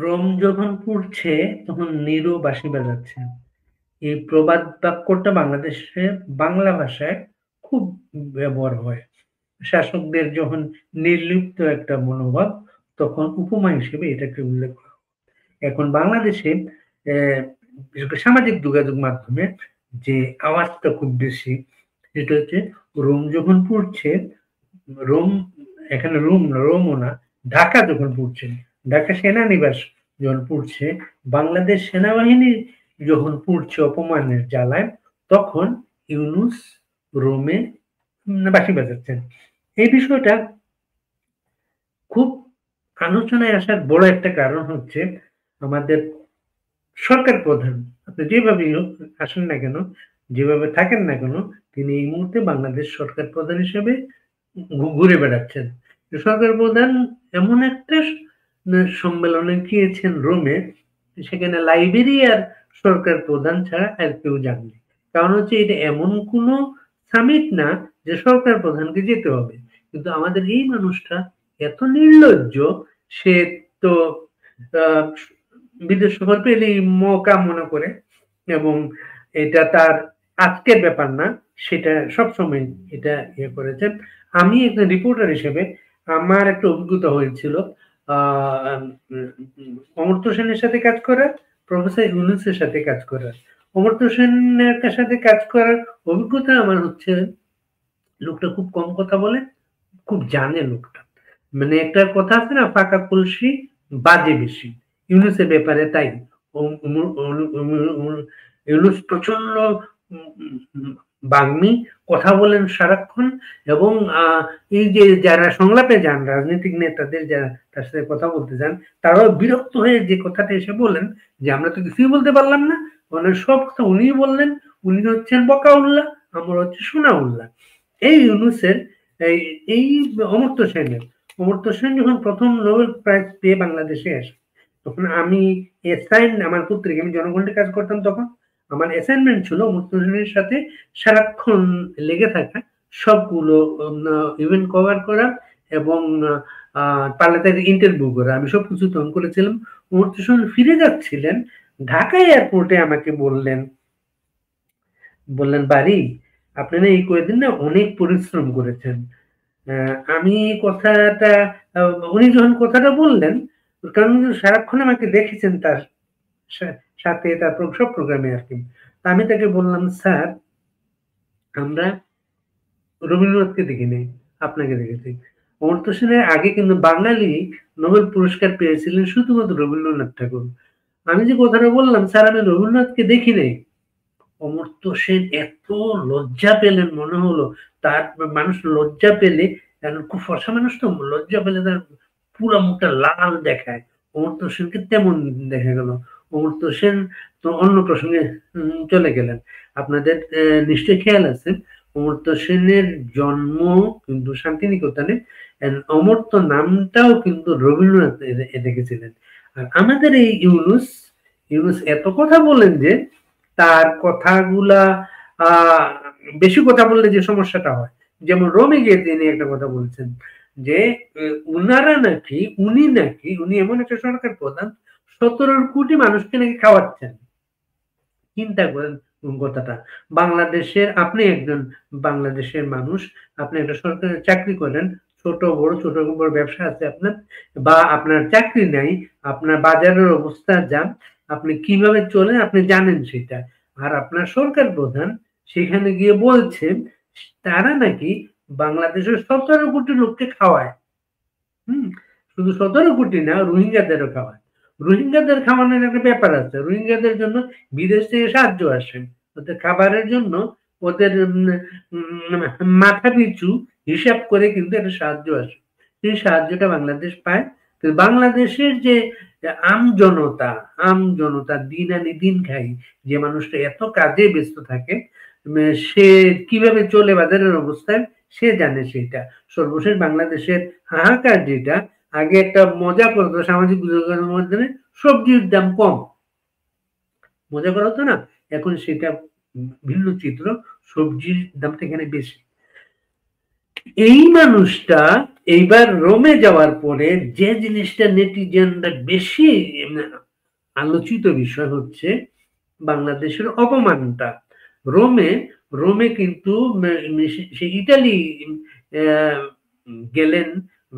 Rome যখন পুড়ছে তখন Nero বাঁশি বাজাচ্ছে। এই প্রবাদ বাক্যটা বাংলাদেশে বাংলা ভাষায় খুব ব্যবহার হয়। শাসকদের যখন নির্লিপ্ত একটা মনোভাব তখন উপমা হিসেবে এটাকে উল্লেখ করা হয়। এখন বাংলাদেশে বিশেষ করে সামাজিক যোগাযোগ মাধ্যমে যে আওয়াজটা খুব বেশি সেটা হচ্ছে রোম যখন পুড়ছে, রোম এখানে রোমও না, ঢাকা যখন পুড়ছে, ঢাকা সেনানিবাস যখন পুড়ছে, বাংলাদেশ সেনাবাহিনী যখন পুড়ছে অপমানের জ্বালায়, তখন ইউনূস রোমে বাঁশি বাজাচ্ছেন। এই বিষয়টা খুব আলোচনায় আসার বড় একটা কারণ হচ্ছে আমাদের সরকার প্রধান। আপনি যেভাবেই হোক আসেন না কেন, যেভাবে থাকেন না কেন, তিনি এই মুহূর্তে বাংলাদেশ সরকার প্রধান হিসেবে ঘুরে বেড়াচ্ছেন। সরকার প্রধান এমন একটা সম্মেলনে গিয়েছেন রোমে, সেখানে লাইবেরিয়ার সরকার প্রধান ছাড়া আর কেউ যাননি। কারণ হচ্ছে এটা এমন কোনো সামিট না যে সরকার প্রধানকে যেতে হবে। কিন্তু আমাদের এই মানুষটা এত নির্লজ্জ, সে তো আহ, বিদেশ সফর পেলেই মৌকা মনে করে, এবং এটা তার আজকের ব্যাপার না, সেটা সবসময় এটা ইয়ে করেছেন। আমি একটা রিপোর্টার হিসেবে আমার একটা অভিজ্ঞতা হয়েছিল অমর্ত্য সেনের সাথে কাজ করার, প্রফেসর ইউনূসের সাথে কাজ করার। অমর্ত্য সেনের সাথে কাজ করার অভিজ্ঞতা আমার হচ্ছে, লোকটা খুব কম কথা বলে, খুব জানে লোকটা। মানে একটা কথা আছে না, ফাঁকা কলসি বাজে বেশি। ইউনূসের ব্যাপারে তাই। ইউনূস প্রচন্ড বাগ্মী, কথা বলেন সারাক্ষণ, এবং এই যে যারা সংলাপে যান, রাজনৈতিক নেতাদের যারা তার সাথে কথা বলতে যান, তারাও বিরক্ত হয়ে যে কথাটা এসে বলেন যে আমরা তো কিছুই বলতে পারলাম না, মানে সব কথা উনিই বললেন, উনি হচ্ছেন বকাউল্লাহ, আমরা হচ্ছে সোনাউল্লাহ। এই ইউনূসের এই এই অমর্ত্য সেনের, অমর্ত্য সেন যখন প্রথম নোবেল প্রাইজ পেয়ে বাংলাদেশে আসে, তখন আমি আমার পত্রিকা, আমি জনগণে কাজ করতাম তখন, আমার অ্যাসাইনমেন্ট ছিল অমর্ত্য সেনের সাথে সারাক্ষণ লেগে থাকা, সবগুলো ইভেন্ট কভার করা, এবং পারলে তাকে ইন্টারভিউ করা। আমি সবকিছু তখন করেছিলাম। অমর্ত্য সেন ফিরে যাচ্ছিলেন, ঢাকা এয়ারপোর্টে আমাকে বললেন বাড়ি, আপনি না এই কয়েকদিন না অনেক পরিশ্রম করেছেন। আমি কথাটা, উনি যখন কথাটা বললেন, কারণ উনি সারাক্ষণ আমাকে দেখেছেন তার সাথে, তার সব প্রোগ্রামে আর কি। আমি তাকে বললাম, স্যার, আমরা রবীন্দ্রনাথকে দেখি নাই, আপনাকে দেখেছি। অমর্ত্য সেনের আগে কিন্তু বাঙালি নোবেল পুরস্কার পেয়েছিলেন শুধুমাত্র রবীন্দ্রনাথ ঠাকুর। আমি যে কথাটা বললাম, স্যার আমি রবীন্দ্রনাথকে দেখি নাই, অমর্ত্য সেন এত লজ্জা পেলেন, মনে হলো তার, মানুষ লজ্জা পেলে, কারণ খুব ফর্সা মানুষ তো, লজ্জা পেলে তার পুরো মুখটা লাল দেখায়। অমর্ত্য সেনকে তেমন দেখা গেল। অমর্ত্য সেন তো অন্য প্রসঙ্গে চলে গেলেন। আপনাদের নিশ্চয়ই খেয়াল আছে, অমর্ত্য সেনের জন্ম কিন্তু শান্তিনিকেতনে, অমর্ত্য নামটাও কিন্তু রবীন্দ্রনাথ রেখেছিলেন। আর আমাদের এই ইউনূস, ইউনূস এত কথা বলেন যে তার কথাগুলা আহ বেশি কথা বললে যে সমস্যাটা হয়, যেমন রোমে গিয়ে তিনি একটা কথা বলছেন যে উনি এমন একটা সরকার প্রধান, 17 কোটি মানুষকে নাকি খাওয়াচ্ছেন। চিন্তা করেন কথাটা। বাংলাদেশের, আপনি একজন বাংলাদেশের মানুষ, আপনি একটা সরকারি চাকরি করেন, ছোট বড় ব্যবসা আছে আপনার, বা আপনার চাকরি নাই, আপনার বাজারের অবস্থা যা, আপনি কিভাবে চলেন আপনি জানেন সেটা। আর আপনার সরকার প্রধান সেখানে গিয়ে বলছেন তারা নাকি বাংলাদেশের 17 কোটি লোককে খাওয়ায়। হুম, শুধু 17 কোটি না, রোহিঙ্গাদেরও খাওয়ায়। রোহিঙ্গাদের খাওয়ানোর একটা ব্যাপার আছে, রোহিঙ্গাদের জন্য বিদেশ থেকে সাহায্য আসে, ওদের খাবারের জন্য, ওদের মাথা পিছু হিসাব করে কিন্তু একটা সাহায্য আসে, সেই সাহায্যটা বাংলাদেশ পায়। তো বাংলাদেশের যে আম জনতা দিন আনি দিন খাই, যে মানুষটা এত কাজে ব্যস্ত থাকে, সে কিভাবে চলে বাজারের অবস্থায় সে জানে সেটা। সর্বশেষ বাংলাদেশের হাহাকার যেটা, আগে একটা মজা করতো সামাজিক যোগাযোগের মাধ্যমে, সবজির দাম কম, মজা করা হতো না, এখন সেটা ভিন্ন চিত্র, সবজির দামটা এখানে বেশি। এই মানুষটা এইবার রোমে যাওয়ার পরে যে জিনিসটা নেটিজেনরা বেশি আলোচিত বিষয় হচ্ছে বাংলাদেশের অপমানটা। রোমে রোমে কিন্তু সে ইটালি আহ, গেলেন।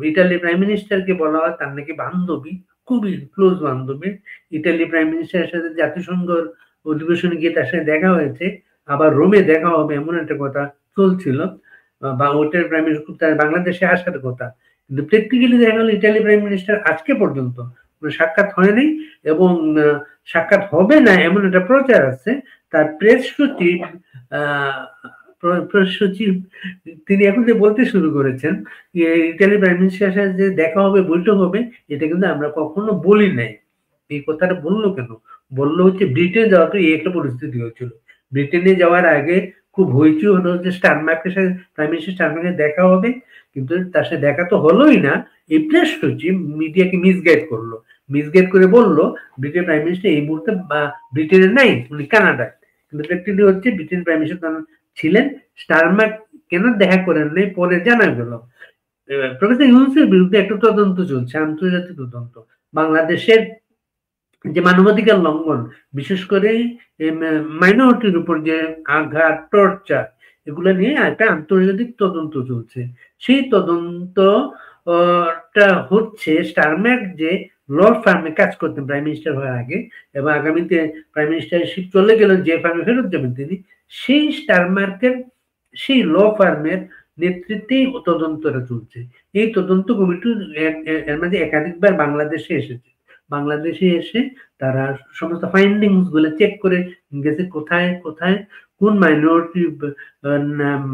ইটালি প্রাইম মিনিস্টারকে বলা হয় তার নাকি বান্ধবী, খুবই ক্লোজ বান্ধবী। ইটালি প্রাইম মিনিস্টারের সাথে জাতিসংঘর অধিবেশনে গিয়ে তার সাথে দেখা হয়েছে, আবার রোমে দেখা হবে এমন একটা কথা চলছিল। বা ওটার প্রাইম মিনিস্টার তার বাংলাদেশে আসার কথা, কিন্তু প্র্যাকটিক্যালি দেখা গেল ইটালি প্রাইম মিনিস্টার আজকে পর্যন্ত কোনো সাক্ষাৎ হয়নি, এবং সাক্ষাৎ হবে না এমন একটা প্রচার আছে। তার প্রেস সচিব আহ, প্রেস সচিব তিনি এখন যে বলতে শুরু করেছেন যে ইটালি প্রাইম মিনিস্টারের সাথে যে দেখা হবে, বৈঠক হবে, এটা কিন্তু আমরা কখনো বলি নাই। এই কথাটা বললো কেন? বললো হচ্ছে ব্রিটেন যাওয়ার পরে এই একটা পরিস্থিতি হয়েছিল। ব্রিটেনে যাওয়ার আগে খুব হইচই হলো যে স্টারমার্কের সাথে প্রাইম মিনিস্টার স্টারমার্কের দেখা হবে, কিন্তু তার সাথে দেখা তো হলোই না। এই প্রেস সচিব মিডিয়াকে মিসগাইড করলো, মিসগাইড করে বললো ব্রিটেন প্রাইম মিনিস্টার এই মুহূর্তে ব্রিটেনে নাই, উনি কানাডায়। কিন্তু ব্যক্তিটি হচ্ছে ব্রিটেন প্রাইম মিনিস্টার ছিলেন, স্টারমার্ক কেন দেখা করেন নাই পরে জানা গেল। প্রফেসর ইউনূসের বিরুদ্ধে একটা তদন্ত চলছে, আন্তর্জাতিক তদন্ত। বাংলাদেশের যে মানবাধিকার লঙ্ঘন, বিশেষ করে মাইনরিটির উপর যে আঘাত, টর্চার, এগুলো নিয়ে একটা আন্তর্জাতিক তদন্ত চলছে। সেই তদন্ত টা হচ্ছে স্টারম্যাক যে ল ফার্মে কাজ করতেন প্রাইম মিনিস্টার হওয়ার আগে, এবং আগামীতে প্রাইম মিনিস্টারশিপ চলে গেলেন যে ফার্মে ফেরত যাবেন তিনি, সেই স্টারমার্কের সেই ল ফার্মের নেতৃত্বেই তদন্তটা চলছে। এই তদন্ত কমিটি এর মাঝে একাধিকবার বাংলাদেশে এসেছে। বাংলাদেশে এসে তারা সমস্ত ফাইন্ডিংস গুলো চেক করে গেছে, কোথায় কোথায় কোন মাইনরিটি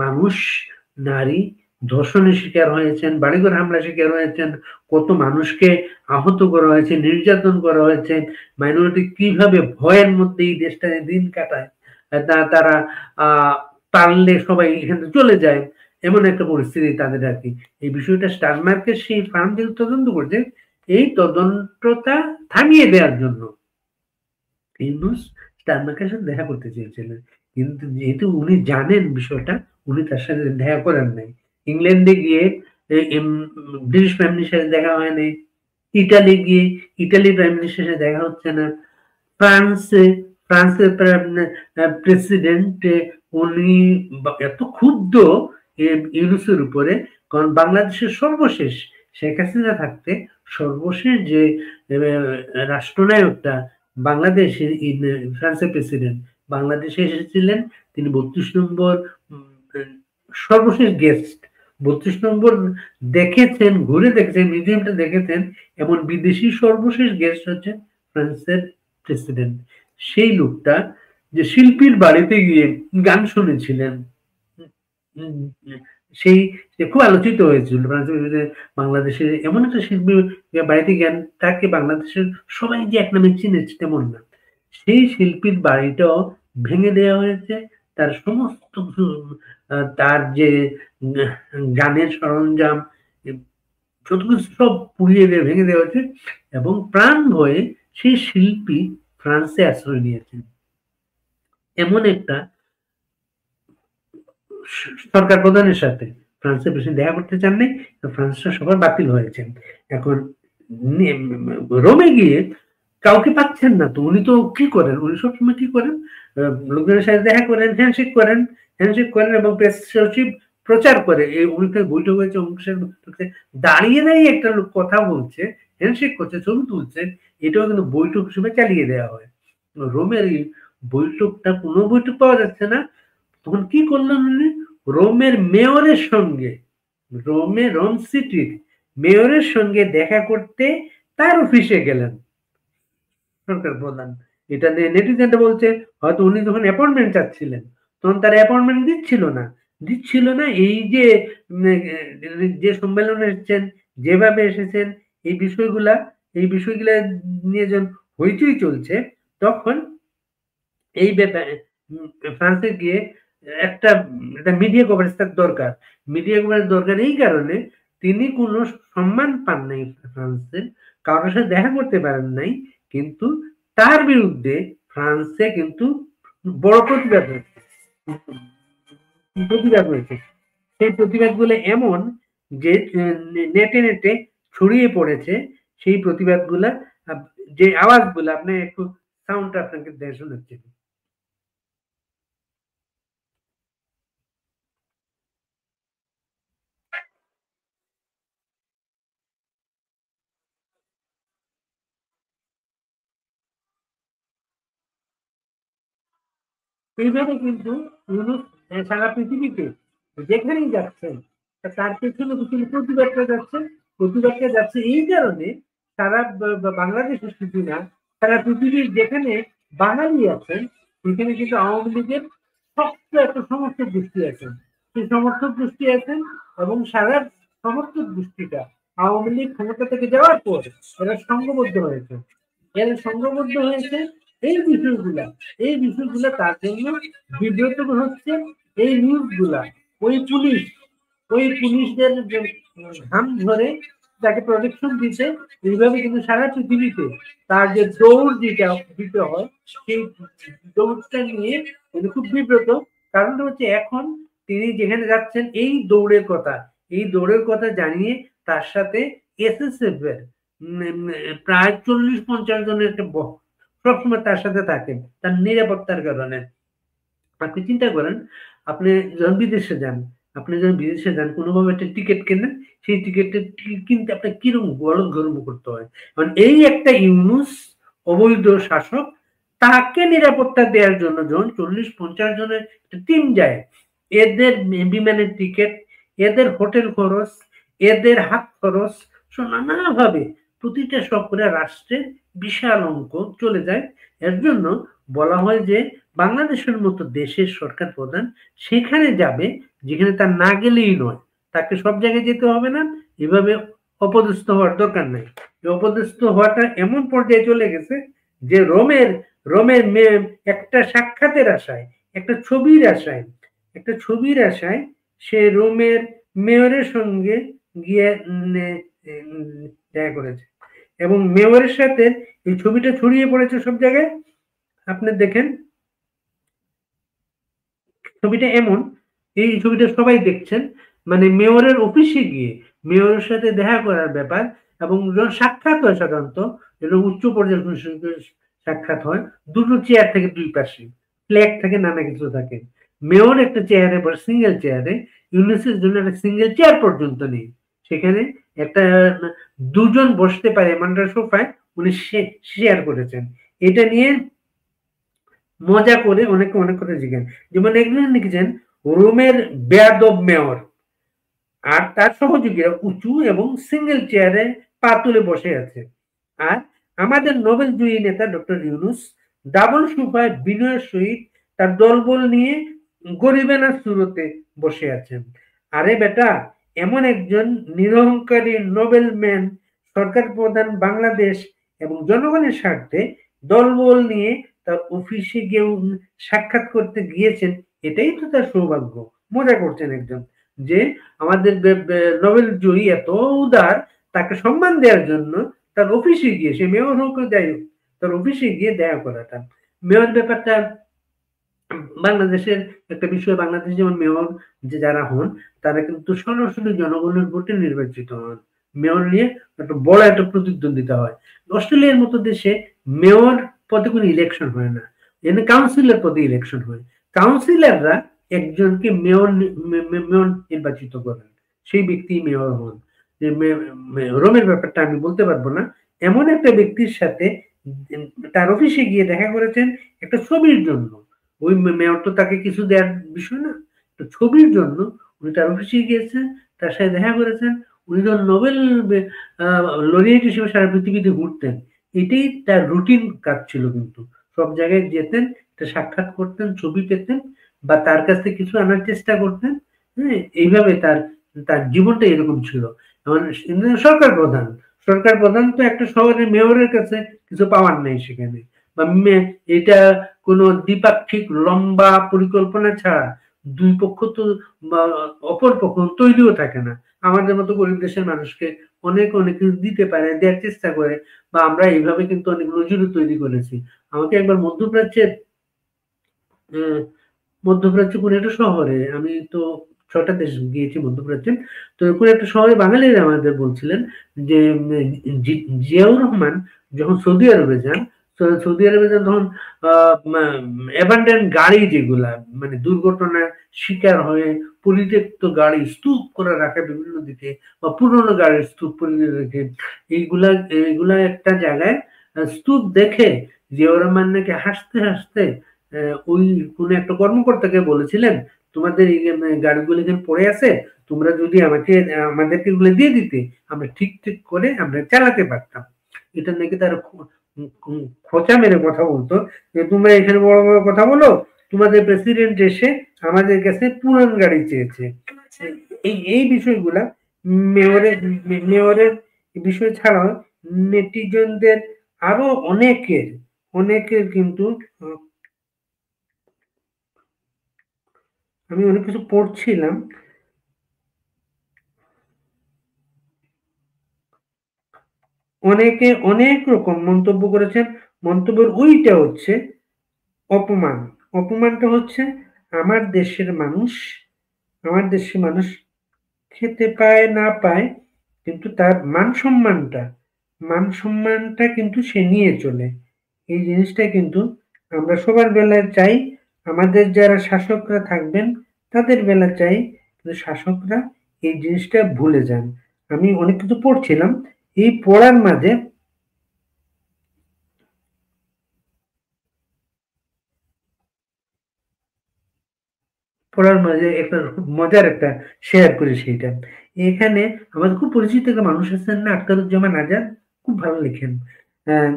মানুষ, নারী ধর্ষণের শিকার হয়েছেন, বাড়িঘর হামলা শিকার হয়েছেন, কত মানুষকে আহত করা হয়েছে, নির্যাতন করা হয়েছে, মাইনরিটি কিভাবে ভয়ের মধ্যে এই দেশটা দিন কাটায়, তারা পারলে সবাই এখান থেকে চলে যায়, এমন একটা পরিস্থিতি তাদের আর কি। এই বিষয়টা স্টারমার্কের সেই ফার্ম যেহেতু তদন্ত করছে, এই তদন্তটা থামিয়ে দেওয়ার জন্য ইউনূস স্টারমার্কের সাথে দেখা করতে চেয়েছিলেন, কিন্তু যেহেতু উনি জানেন বিষয়টা, উনি তার সাথে দেখা করেন নাই। ইংল্যান্ডে গিয়ে ব্রিটিশ প্রাইম মিনিস্টারের সাথে দেখা হয়নি, ইটালি গিয়ে ইটালি প্রাইম মিনিস্টারের সাথে দেখা হচ্ছে না, ফ্রান্সে ফ্রান্সের প্রেসিডেন্ট উনি এত ক্ষুব্ধ ইউনূসের উপরে, কারণ বাংলাদেশের সর্বশেষ শেখ হাসিনা থাকতে সর্বশেষ যে রাষ্ট্রনায়কটা বাংলাদেশের ফ্রান্সের প্রেসিডেন্ট বাংলাদেশে এসেছিলেন, তিনি 32 নম্বর সর্বশেষ গেস্ট, 32 নম্বর দেখেছেন, ঘুরে দেখেছেন, মিউজিয়ামটা দেখেছেন, এমন বিদেশি সর্বশেষ গেস্ট হচ্ছে ফ্রান্সের প্রেসিডেন্ট। সেই লোকটা যে শিল্পীর বাড়িতে গিয়ে গান শুনেছিলেন, সেই খুব আলোচিত হয়েছিল বাংলাদেশের এমন একটা শিল্পী বাড়িতে জ্ঞান, তাকে বাংলাদেশের সবাই যে এক নামে চিনেছে তেমন না। সেই শিল্পীর বাড়িটাও ভেঙে দেওয়া হয়েছে, তার সমস্ত তার যে গানের সরঞ্জাম যত কিছু সব পুড়িয়ে দিয়ে ভেঙে দেওয়া হয়েছে, এবং প্রাণ ভয়ে সেই শিল্পী ফ্রান্সে আশ্রয় নিয়েছেন। এমন একটা সরকার প্রধানের সাথে ফ্রান্সের প্রেসিডেন্ট দেখা করতে চান নাই, ফ্রান্সের সবার বাতিল হয়েছেন। এখন রোমে গিয়ে কাউকে পাচ্ছেন না, তো উনি তো কি করেন, উনি সবসময় কি করেন, লোকজনের সাথে দেখা করেন, হ্যান্ডশেক করেন, হ্যান্ডশেক করেন এবং প্রেস সচিব প্রচার করে এই অনুষ্ঠানে বৈঠক হয়েছে, অনুষ্ঠানে দাঁড়িয়ে দাঁড়িয়ে একটা লোক কথা বলছে, হ্যান্ডশেক করছে, ছবি তুলছে, এটাও কিন্তু বৈঠক হিসেবে চালিয়ে দেওয়া হয়। রোমের এই বৈঠকটা কোনো বৈঠক পাওয়া যাচ্ছে না। তখন কি করলেন উনি, রোমের মেয়রের সঙ্গে, রোম সিটির মেয়রের সঙ্গে দেখা করতে তার অফিসে গেলেন সরকার প্রধান। এটা নিয়ে নেটিজেনরা বলছে হয়তো উনি যখন অ্যাপয়েন্টমেন্ট চাচ্ছিলেন তখন তার অ্যাপয়েন্টমেন্ট দিচ্ছিল না। এই যে যে সম্মেলনে এসেছেন, যেভাবে এসেছেন, এই বিষয়গুলা নিয়ে যখন হইচই চলছে, তখন এই ব্যাপারে ফ্রান্সে গিয়ে একটা মিডিয়া কভারেজ তার দরকার। মিডিয়া কভারেজ দরকার এই কারণে তিনি কোনো সম্মান পান নাই ফ্রান্সে, কারোর সাথে দেখা করতে পারেন নাই, কিন্তু তার বিরুদ্ধে ফ্রান্সে কিন্তু বড় প্রতিবাদ হয়েছে। সেই প্রতিবাদগুলো এমন যে নেটে নেটে ছড়িয়ে পড়েছে। সেই প্রতিবাদগুলা যে আওয়াজগুলা আপনি একটু সাউন্ডটা আপনাকে শোনাচ্ছি। এইভাবে কিন্তু ইউনুস সারা পৃথিবীতে যেখানেই যাচ্ছেন তার পেছনে পেছনে প্রতিবাদটা যাচ্ছে। প্রতিবাদটা যাচ্ছে এই কারণে সারা বাংলাদেশে শুধু না, সারা পৃথিবীর যেখানে বাঙালি আছেন সেখানে কিন্তু আওয়ামী লীগের শক্ত একটা সমর্থক গোষ্ঠী আছেন। সেই সমর্থক গোষ্ঠী আছেন এবং সারা সমর্থক গোষ্ঠীটা আওয়ামী লীগ ক্ষমতা থেকে যাওয়ার পর এরা সংঘবদ্ধ হয়েছে। এরা সংঘবদ্ধ হয়েছে এই বিষয়গুলা তার জন্য বিব্রত হচ্ছে। এই নিউজগুলা ওই পুলিশ ওই পুলিশদের ঘাম ধরে তাকে প্রোটেকশন দিতে এইভাবে কিন্তু সারা পৃথিবীতে তার যে দৌড় দিতে হয় সেই দৌড়টা নিয়ে উনি খুব বিব্রত। কারণটা হচ্ছে এখন তিনি যেখানে যাচ্ছেন এই দৌড়ের কথা জানিয়ে তার সাথে এসএসএফ এর প্রায় 40-50 জনের একটা সবসময় তার সাথে থাকেন তার নিরাপত্তার কারণে। আপনি চিন্তা করেন, আপনি যখন বিদেশে যান, কোনোভাবে একটা টিকিট কেনেন, সেই টিকিটটা কিনতে আপনার কিরকম গলদ গরম করতে হয়। কারণ এই একটা ইউনুস অবৈধ শাসক, তাকে নিরাপত্তা দেওয়ার জন্য যখন 40-50 জনের একটা টিম যায়, এদের বিমানের টিকিট, এদের হোটেল খরচ, এদের হাত খরচ, নানাভাবে প্রতিটা সবকটা রাষ্ট্রের বিশাল অঙ্ক চলে যায়। এর জন্য বলা হয় যে বাংলাদেশের মতো দেশের সরকার প্রধান সেখানে যাবে যেখানে তার না গেলেই নয়। তাকে সব জায়গায় যেতে হবে না, এভাবে অপদস্থ হওয়ার দরকার নাই। অপদস্থ হওয়াটা এমন পর্যায়ে চলে গেছে যে রোমের একটা সাক্ষাতের আশায়, একটা ছবির আশায় সে রোমের মেয়রের সঙ্গে গিয়ে দেখা করেছে এবং মেয়রের সাথে এই ছবিটা ছড়িয়ে পড়েছে সব জায়গায়। আপনি দেখেন ছবিটা এমন, এই ছবিটা সবাই দেখছেন, মানে মেয়রের অফিসে গিয়ে মেয়রের সাথে দেখা করার ব্যাপার। এবং যখন সাক্ষাৎ হয় সাধারণত এটা উচ্চ পর্যায়ের কোনো সাক্ষাৎ হয়, দুটো চেয়ার থাকে দুই পাশে, ফ্ল্যাগ থাকে, নানা কিছু থাকে। মেয়র একটা চেয়ারে বা সিঙ্গেল চেয়ারে, ইউনিসের জন্য একটা সিঙ্গেল চেয়ার পর্যন্ত নেই। সেখানে একটা দুজন বসতে পারে এমন একটা সোফায় উনি শেয়ার করেছেন। এটা নিয়ে মজা করে অনেকে অনেক কথা জিজ্ঞেস, যেমন একজন লিখেছেন রোমের বেয়াদব মেয়র আর তার সহযোগীরা উঁচু এবং সিঙ্গেল চেয়ারে পা তুলে বসে আছে। আর আমাদের নোবেল জয়ী নেতা ডক্টর ইউনুস ডাবল সোফায় বিনয়ের সহিত তার দলবল নিয়ে গরিবেনা সুরতে বসে আছেন। আরে বেটা, এমন একজন নিরহংকারী নোবেল ম্যান সরকার প্রধান বাংলাদেশ এবং জনগণের স্বার্থে দলবল নিয়ে তার অফিসে গিয়ে সাক্ষাৎ করতে গিয়েছেন। এটাই তো তার সৌভাগ্য। মজা করছেন একজন যে আমাদের নোবেল জয়ী এত উদার, তাকে সম্মান দেওয়ার জন্য তার অফিসে গিয়ে, সে মেয়র হোক যাই হোক, তার অফিসে গিয়ে দেখা করাটা। মেয়র ব্যাপারটা বাংলাদেশের একটা বিষয়। বাংলাদেশে যেমন মেয়র যে যারা হন তারা কিন্তু সরাসরি জনগণের ভোটে নির্বাচিত হন। মেয়র নিয়ে একটা বড় একটা প্রতিদ্বন্দ্বিতা হয়। অস্ট্রেলিয়ার মতো দেশে মেয়র পদে কোনো ইলেকশন হয় না, এখানে কাউন্সিলর পদে ইলেকশন হয়। কাউন্সিলররা একজনকে মেয়র নির্বাচিত করেন, সেই ব্যক্তি মেয়র হন। রোমের ব্যাপারটা আমি বলতে পারবো না। এমন একটা ব্যক্তির সাথে তার অফিসে গিয়ে দেখা করেছেন একটা ছবির জন্য। ওই মেয়র তো তাকে কিছু দেওয়ার বিষয় না, তো ছবির জন্য উনি তার অফিসে গিয়েছেন, তার সাথে দেখা করেছেন। উনি তো নোবেল লরিয়েট হিসেবে সারা পৃথিবীতে ঘুরতেন, এটাই তার রুটিন কাজ ছিল। কিন্তু সব জায়গায় যেতেন, সাক্ষাৎ করতেন, ছবি পেতেন বা তার কাছ থেকে কিছু আনার চেষ্টা করতেন। হ্যাঁ, এইভাবে তার তার জীবনটা এরকম ছিল। সরকার প্রধান তো একটা শহরের মেয়রের কাছে কিছু পাওয়ার নেই সেখানে, বা এটা কোনো দ্বিপাক্ষিক লম্বা পরিকল্পনা ছাড়া দুই পক্ষ তো অপর পক্ষ তৈরিও থাকে না। আমাদের মতো গরিব দেশের মানুষকে অনেক অনেক কিছু দিতে পারে, দেওয়ার চেষ্টা করে, বা আমরা এইভাবে কিন্তু অনেক নজিরও তৈরি করেছি। আমাকে একবার মধ্যপ্রাচ্যে কোনো একটা শহরে, আমি তো ৬ টা দেশ গিয়েছি মধ্যপ্রাচ্যে। তো কোন একটা শহরে বাঙালিরা আমাদের বলছিলেন যে জিয়াউর রহমান যখন সৌদি আরবে যান, সৌদি আরবে যান তখন আ মা অ্যাবান্ডেন্ট গাড়ি যেগুলা মানে দুর্ঘটনার শিকার হয়ে পরিত্যক্ত গাড়ি স্তূপ করে রাখে বিভিন্ন দিকে বা পুরনো গাড়ির স্তূপ করে রেখে এইগুলা একটা জায়গায় স্তূপ দেখে জিয়াউর রহমান নাকি হাসতে, হাসতে ওই কোন একটা কর্মকর্তাকে বলেছিলেন, "তোমাদের এই গাড়িগুলো এখানে পড়ে আছে। তোমরা যদি আমাদেরকে এগুলো দিয়ে দিতে, আমরা ঠিক করে আমরা চালাতে পারতাম।" এটা নাকি তারা খোঁচা মেরে কথা বলতো যে, "তোমরা এখানে বড় কথা বলো। তোমাদের প্রেসিডেন্ট এসে আমাদের কাছে পুরান গাড়ি চেয়েছে।" এই বিষয়গুলা মেয়রের মেয়রের বিষয় ছাড়াও নেটিজনদের আরো অনেকের কিন্তু আমি অনেক কিছু পড়ছিলাম। অনেকে অনেক রকম মন্তব্য করেছেন। মন্তব্যের ওইটা হচ্ছে অপমান। অপমানটা হচ্ছে আমার দেশের মানুষ, আমার দেশের মানুষ খেতে পায় না পায় কিন্তু তার মান সম্মানটা কিন্তু সে নিয়ে চলে। এই জিনিসটা কিন্তু আমরা সবার বেলায় চাই। আমাদের যারা শাসকরা থাকবেন তাদের বেলা চাই কিন্তু শাসকরা এই জিনিসটা ভুলে যান। আমি অনেক কিছু পড়ছিলাম। এই পড়ার মাঝে একটা খুব মজার একটা শেয়ার করি সেইটা। এখানে আমাদের খুব পরিচিত একটা মানুষ আছেন না আখতারুজ্জামান আজাদ? খুব ভালো লেখেন। আ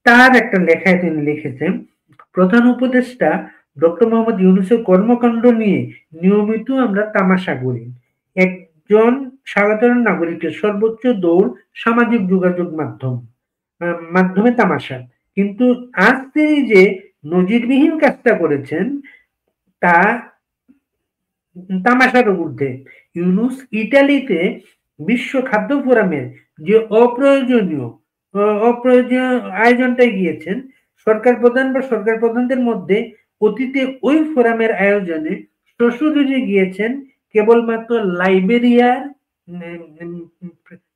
তার একটা লেখায় তিনি লিখেছেন, "প্রধান উপদেষ্টা ডক্টর মোহাম্মদ ইউনূসের কর্মকাণ্ড নিয়ে নিয়মিত আমরা তামাশা করি। একজন সাধারণ নাগরিকের সর্বোচ্চ দৌড় সামাজিক যোগাযোগ মাধ্যমে তামাশা। কিন্তু আজ তিনি যে নজিরবিহীন কাজটা করেছেন তা তামাশার ঊর্ধ্বে। ইউনূস ইটালিতে বিশ্ব খাদ্য ফোরামের যে অপ্রয়োজনীয় আয়োজনটায় গিয়েছেন, সরকার প্রধান বা সরকার প্রধানদের মধ্যে অতীতে ওই ফোরামের আয়োজনে সশরীরে গিয়েছেন কেবলমাত্র লাইবেরিয়ার উম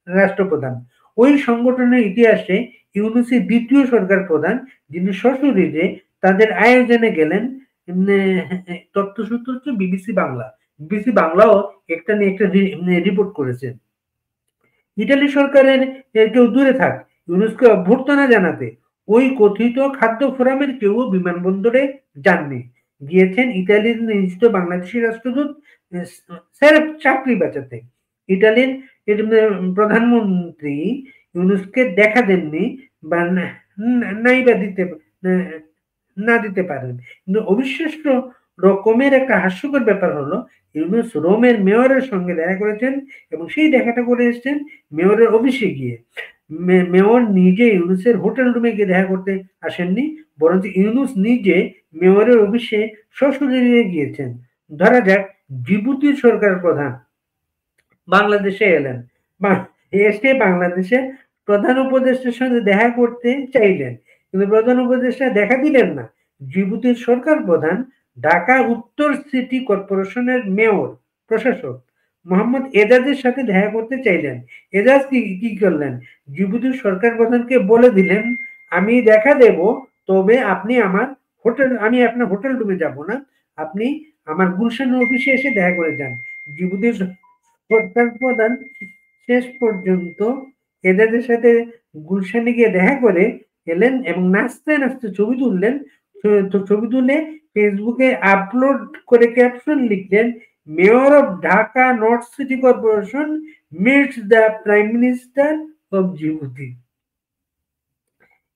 রাষ্ট্রপ্রধান। ওই সংগঠনের ইতিহাসে ইউনূসই ২য় সরকার প্রধান যিনি সশরীরে তাদের আয়োজনে গেলেন। তথ্যসূত্র হচ্ছে বিবিসি বাংলা। বিবিসি বাংলাও একটা নিয়ে একটা রিপোর্ট করেছে। ইটালি সরকারের কেউ দূরে থাক, ইউনেস্কো অভ্যর্থনা জানাতে ওই কথিত খাদ্য ফোরামের কেউ বিমানবন্দরে যাননি। গিয়েছেন ইতালির নিয়োজিত বাংলাদেশি রাষ্ট্রদূত স্যার চাকরি বাঁচাতে। ইটালির প্রধানমন্ত্রী ইউনুসকে দেখা দেননি বা নাই বা না দিতে পারেন। কিন্তু অবিশ্বাস্য রকমের একটা হাস্যকর ব্যাপার হলো ইউনুস রোমের মেয়রের সঙ্গে দেখা করেছেন এবং সেই দেখাটা করে এসেছেন মেয়রের অফিসে গিয়ে। মেয়র নিজে ইউনুসের হোটেল রুমে গিয়ে দেখা করতে আসেননি, বরঞ্চ ইউনুস নিজে মেয়রের অফিসে সশরীরে গিয়েছেন। ধরা যাক জিবুতির সরকার প্রধান বাংলাদেশে এলেন। বা এসে বাংলাদেশের প্রধান উপদেষ্টার সঙ্গে দেখা করতে চাইলেন। কিন্তু প্রধান উপদেষ্টা দেখা দিলেন না। জিবুতির সরকার প্রধান ঢাকা উত্তর সিটি কর্পোরেশনের মেয়র প্রশাসক মোহাম্মদ এজাজের সাথে দেখা করতে চাইলেন। এজাজ কি করলেন? জিবুতির সরকার প্রধানকে বলে দিলেন, "আমি দেখা দেব, তবে আমি আপনার হোটেল রুমে যাব না। আপনি আমার গুলশানের অফিসে এসে দেখা করে যান।" জিবুতির সরকার প্রধান শেষ পর্যন্ত এজাজের সাথে গুলশানে গিয়ে দেখা করে এলেন এবং নাচতে, নাচতে ছবি তুললেন। ছবি তুলে ফেসবুকে আপলোড করে ক্যাপশন লিখলেন, "mayor of Dhaka north city corporation meets the prime minister of Djibouti."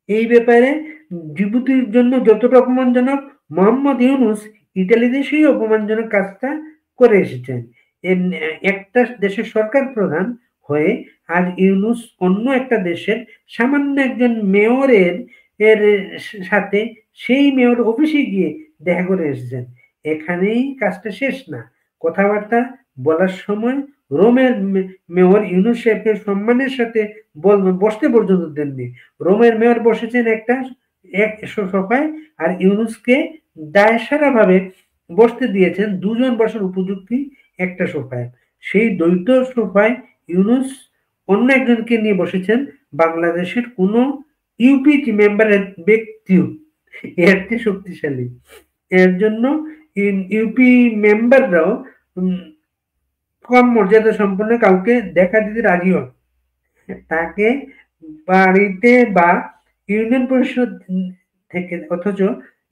এই ব্যাপারে জিবুতির জন্য যতটা অপমানজনক, মোহাম্মদ ইউনুস ইতালিতে সেই অপমানজনক কাজটা করে এসেছেন। একটা দেশের সরকার প্রধান হয়ে আজ ইউনুস অন্য একটা দেশের সামান্য একজন মেয়রের এর সাথে সেই মেয়র অফিসে গিয়ে দেখা করে এসেছেন। এখানেই কাজটা শেষ না। কথাবার্তা বলার সময় রোমের মেয়র ইউনুস সাহেবকে সম্মানের সাথে বসতে পর্যন্ত দেননি। রোমের মেয়র বসেছেন এক সোফায় আর ইউনুসকে দায়সারাভাবে বসতে দিয়েছেন। দুজন বসার উপযুক্তি একটা সোফায়। সেই দ্বৈত সোফায় ইউনূস অন্য একজনকে নিয়ে বসেছেন, বাংলাদেশের কোনো ইউপি মেম্বারের ব্যক্তিও এর চেয়ে শক্তিশালী। এর জন্য ইউপি মেম্বাররাও কম মর্যাদা সম্পন্ন কাউকে দেখা দিতে রাজি হন। তাকে বাড়িতে বা ইউনিয়ন পরিষদ থেকে, অথচ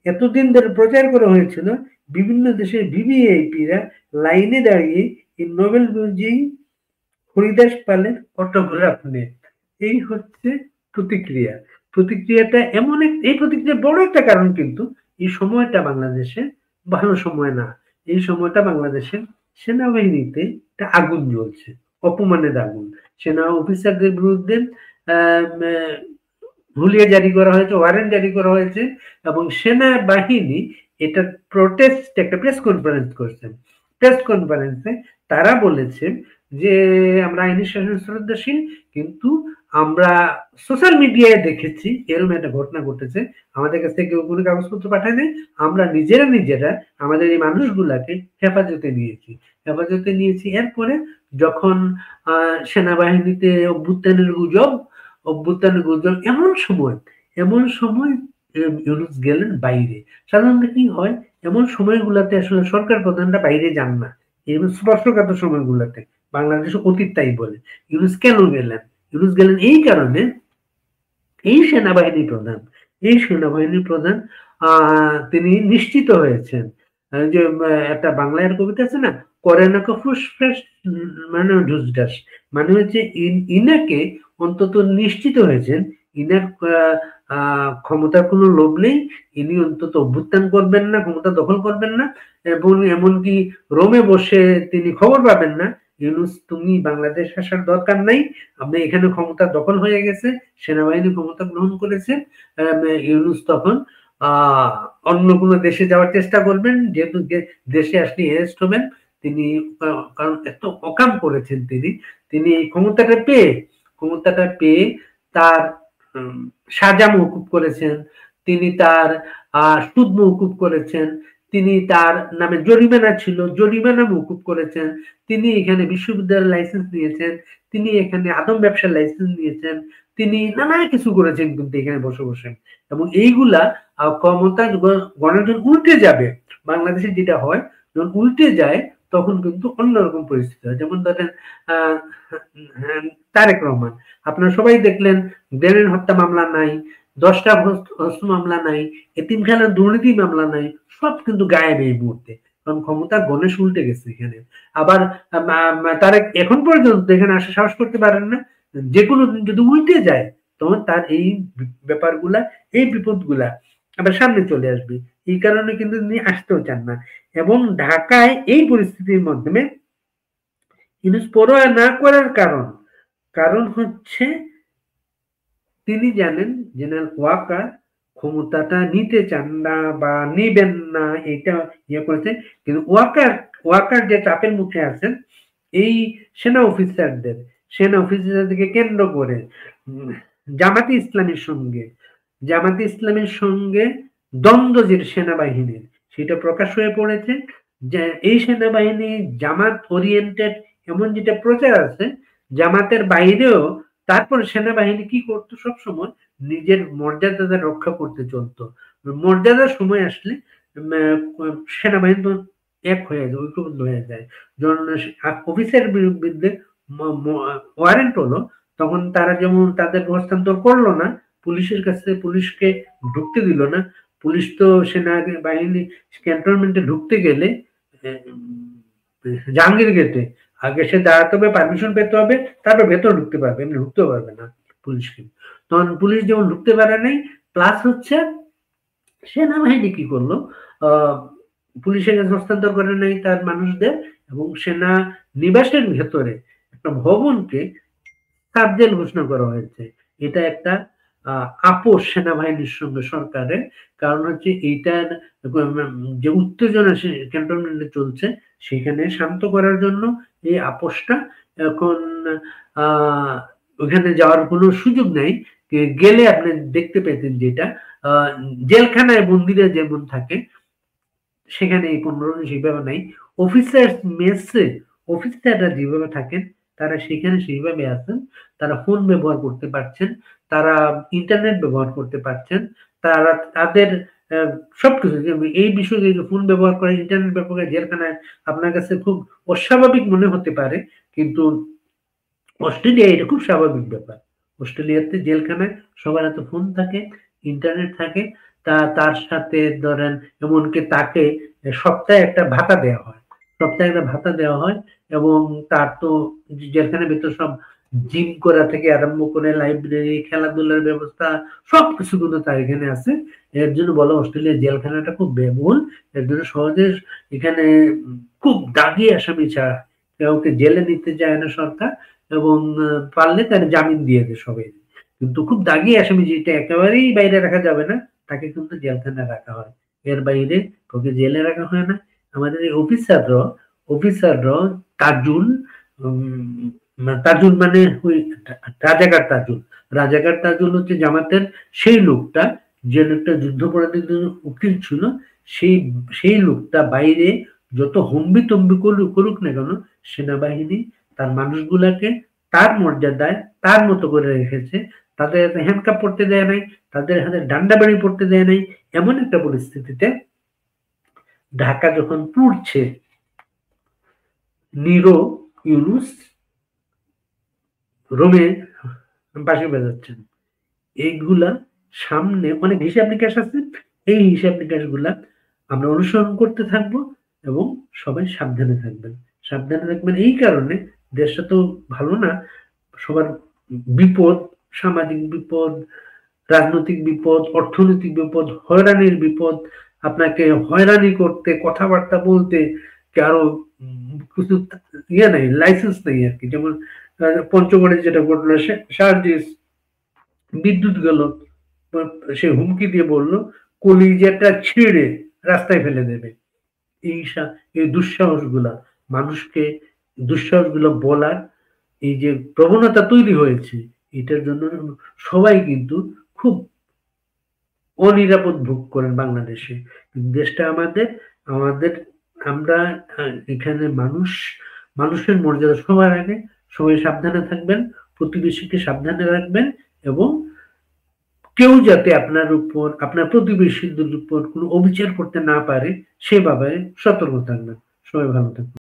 এতদিন ধরে প্রচার করা হয়েছিল বিভিন্ন দেশের ভিভিআইপিরা লাইনে দাঁড়িয়ে এই নোবেল বিজয়ী হরিদাস পালের অটোগ্রাফ নেয়। এই হচ্ছে প্রতিক্রিয়া। প্রতিক্রিয়াটা এমন এই প্রতিক্রিয়ার বড় একটা কারণ কিন্তু এই সময়টা বাংলাদেশে ভালো সময় না। এই সময়টা বাংলাদেশের সেনাবাহিনীতে একটা আগুন জ্বলছে, অপমানের আগুন। সেনা অফিসারদের বিরুদ্ধে হুলিয়া জারি করা হয়েছে, ওয়ারেন্ট জারি করা হয়েছে এবং সেনাবাহিনী এটা প্রোটেস্ট একটা প্রেস কনফারেন্স করছেন। প্রেস কনফারেন্সে তারা বলেছেন যে আমরা আইনি শাসন শ্রদ্ধাশীল, কিন্তু আমরা সোশ্যাল মিডিয়ায় দেখেছি এরকম একটা ঘটনা ঘটেছে, আমাদের কাছ থেকে কোনো কাগজপত্র পাঠায় নাই, আমরা নিজেরা আমাদের এই মানুষগুলাকে হেফাজতে নিয়েছি। এরপরে যখন সেনাবাহিনীতে অভ্যুত্থানের গুজব এমন সময় ইউনূস গেলেন বাইরে। সাধারণত কি হয়, এমন সময়গুলাতে আসলে সরকার প্রধানরা বাইরে যান না, এই স্পর্শকাতর সময়গুলাতে বাংলাদেশ অতীত তাই বলে। ইউনূস কেন গেলেন? ইউনূস গেলেন এই কারণে, এই সেনাবাহিনী প্রধান তিনি নিশ্চিত হয়েছেন যে একটা বাংলার কবিতা আছে না, করে না ফুসফাস মানে ঢুসঢাস, মানে হচ্ছে ইনাকে অন্তত নিশ্চিত হয়েছেন ইনার ক্ষমতার কোনো লোভ নেই, ইনি অন্তত অভ্যুত্থান করবেন না, ক্ষমতা দখল করবেন না, এবং এমনকি রোমে বসে তিনি খবর পাবেন না ইউনূস তুমি বাংলাদেশ আসার দরকার নাই, আপনি এখানে ক্ষমতা দখল হয়ে গেছে, সেনাবাহিনী ক্ষমতা গ্রহণ করেছে। ইউনূস তখন অন্য কোনো দেশে যাওয়ার চেষ্টা করবেন, যেহেতু দেশে আসলে অ্যারেস্ট হবেন তিনি, কারণ এত অকাম করেছেন তিনি এই ক্ষমতাটা পেয়ে তার সাজা মওকুফ করেছেন, তিনি তার সুদ মওকুফ করেছেন, তিনি তার নামে জরিমানা ছিল, জরিমানা মওকুফ করেছেন, তিনি এখানে বিশ্ববিদ্যালয়ের লাইসেন্স নিয়েছেন, তিনি এখানে আদম ব্যবসার লাইসেন্স নিয়েছেন, তিনি নানা কিছু করেছেন কিন্তু এখানে বসে এবং এইগুলা ক্ষমতা গণতন্ত্র উল্টে যাবে, বাংলাদেশে যেটা হয় যখন উল্টে যায় তখন কিন্তু অন্যরকম পরিস্থিতি হয়। যেমন ধরেন তারেক রহমান, আপনারা সবাই দেখলেন ব্রেনের হত্যা মামলা নাই, 10টা হত্যা মামলা নাই, এতিমখানার দুর্নীতি মামলা নাই, সব কিন্তু গায়েব এই মুহূর্তে, কারণ ক্ষমতা গণেশ উল্টে গেছে এখানে। আবার তারেক এখন পর্যন্ত এখানে আসা সাহস করতে পারেন না, যে কোনো দিন যদি উল্টে যায় তখন তার এই ব্যাপারগুলা, এই বিপদগুলা আবার সামনে চলে আসবে, এই কারণে কিন্তু তিনি আসতেও চান না। এবং ঢাকায় এই পরিস্থিতির মাধ্যমে ইউনূস পরোয়া না করার কারণ হচ্ছে তিনি জানেন জেনারেল ওয়াকার ক্ষমতাটা নিতে চান না বা নেবেন না, এটা ইয়ে করেছে, কিন্তু ওয়াকার যে চাপের মুখে আছেন এই সেনা অফিসারদেরকে কেন্দ্র করে জামাতে ইসলামের সঙ্গে দ্বন্দ্ব যে সেনাবাহিনীর, সেটা প্রকাশ হয়ে পড়েছে যে এই সেনাবাহিনী জামাত ওরিয়েন্টেড এমন যেটা প্রচার আছে, জামাতের বাইরেও তারপর সেনাবাহিনী কি করতো, সবসময় নিজের মর্যাদা রক্ষা করতে চলতো, মর্যাদার সময় আসলে সেনাবাহিনী তো এক হয়ে যায়, ঐক্যবদ্ধ হয়ে যায়, যখন অফিসের বিরুদ্ধে ওয়ারেন্ট হলো তখন তারা যেমন তাদের হস্তান্তর করলো না, পুলিশের কাছে পুলিশকে ঢুকতে দিল না, পুলিশ তো সেনাবাহিনী ক্যান্টনমেন্টে ঢুকতে গেলে জাহাঙ্গীর গেটে আগে সে দাঁড়াতে হবে, পারমিশন পেতে হবে, তারপর ভেতর ঢুকতে পারবে, এমনি ঢুকতে পারবে না পুলিশকে। তখন পুলিশ যেমন ঢুকতে পারে নাই, প্লাস হচ্ছে সেনাবাহিনী কি করলো, পুলিশের কাছে হস্তান্তর করে নাই তার মানুষদের, এবং সেনা নিবাসের ভেতরে একটা ভবনকে সাবজেল ঘোষণা করা হয়েছে। এটা একটা আপোষ সেনাবাহিনীর সঙ্গে সরকারের, কারণ হচ্ছে এইটার যে উত্তেজনা ক্যান্টনমেন্টে চলছে সেখানে শান্ত করার জন্য এই আপোষটা। এখন ওখানে যাওয়ার কোনো সুযোগ নাই, গেলে আপনি দেখতে পেতেন যেটা জেলখানায় বন্দীরা যেমন থাকে সেখানে এই 15 সেইভাবে নাই, অফিসার্স মেসে অফিসাররা যেভাবে থাকেন তারা সেখানে সেইভাবে আছেন। তারা ফোন ব্যবহার করতে পারছেন, তারা ইন্টারনেট ব্যবহার করতে পারছেন। তারা তাদের অ্যা সবকিছু যে এই বিষয় যে ফোন ব্যবহার করে, ইন্টারনেট ব্যবহার করে জেলখানায় আপনার কাছে খুব অস্বাভাবিক মনে হতে পারে। কিন্তু অস্ট্রেলিয়ায় এটা খুব স্বাভাবিক ব্যাপার। অস্ট্রেলিয়াতে জেলখানায় সবার হাতে ফোন থাকে, ইন্টারনেট থাকে। তার সাথে ধরেন এমনকি তাকে সপ্তাহে একটা ভাতা দেওয়া হয়। সপ্তাহে একটা ভাতা দেওয়া হয় এবং তার তো জেলখানার ভেতর সব জিম করা থেকে আরম্ভ করে লাইব্রেরি, খেলাধুলার ব্যবস্থা সবকিছু কিন্তু তার এখানে আছে। এর জন্য বলা অস্ট্রেলিয়ার জেলখানাটা খুব ব্যয়বহুল। এর জন্য সহজে এখানে খুব দাগি আসামি ছাড়া কাউকে জেলে নিতে চায় না সরকার। এবং পারলে তার জামিন দিয়ে দেয় সবাই। কিন্তু খুব দাগি আসামি যেটা একেবারেই বাইরে রাখা যাবে না, তাকে কিন্তু জেলখানায় রাখা হয়। এর বাইরে কাউকে জেলে রাখা হয় না। আমাদের এই অফিসাররাও তাজুল তাজুল মানে ওই রাজাকার তাজুল। রাজাকার তাজুল হচ্ছে জামাতের সেই লোকটা, যে লোকটা যুদ্ধাপরাধীদের জন্য উকিল ছিল, সেই সেই লোকটা বাইরে যত হম্বিতম্বি করুক না কেন, সেনাবাহিনী তার মানুষগুলাকে তার মর্যাদায় তার মতো করে রেখেছে। তাদের হাতে হ্যান্ডকাপ পড়তে দেয় নাই, তাদের হাতে ডান্ডা বাড়ি পড়তে দেয় নাই। এমন একটা পরিস্থিতিতে ঢাকা যখন পুড়ছে, নিরো ইউনুস রোমে বাঁশি বাজাচ্ছেন। এইগুলা সামনে অনেক হিসাব নিকাশ আছে। এই হিসাব নিকাশ গুলা আমরা অনুসরণ করতে থাকবো এবং সবাই সাবধানে থাকবেন। সাবধানে থাকবেন এই কারণে, দেশটা তো ভালো না। সবার বিপদ, সামাজিক বিপদ, রাজনৈতিক বিপদ, অর্থনৈতিক বিপদ, হয়রানির বিপদ। আপনাকে হয়রানি করতে, কথাবার্তা বলতে কারো কিছু নাই, লাইসেন্স নেই আরকি। যেমন পঞ্চগড়ে যেটা ঘটলো, শারজিস বিদ্যুৎ গেল। সে হুমকি দিয়ে বলল কলিজাটা ছিঁড়ে রাস্তায় ফেলে দেবে। এই এই দুঃসাহসগুলা মানুষকে দুঃসাহসগুলো বলার এই যে প্রবণতা তৈরি হয়েছে, এটার জন্য সবাই কিন্তু খুব অনিরাপদ ভোগ করেন বাংলাদেশে। দেশটা আমাদের, আমাদের আমরা এখানে মানুষের মর্যাদা সবার আগে। সবাই সাবধানে থাকবেন, প্রতিবেশীকে সাবধানে রাখবেন এবং কেউ যাতে আপনার উপর, আপনার প্রতিবেশীদের উপর কোনো অবিচার করতে না পারে সে ব্যাপারে সতর্ক থাকবেন। সবাই ভালো থাকবেন।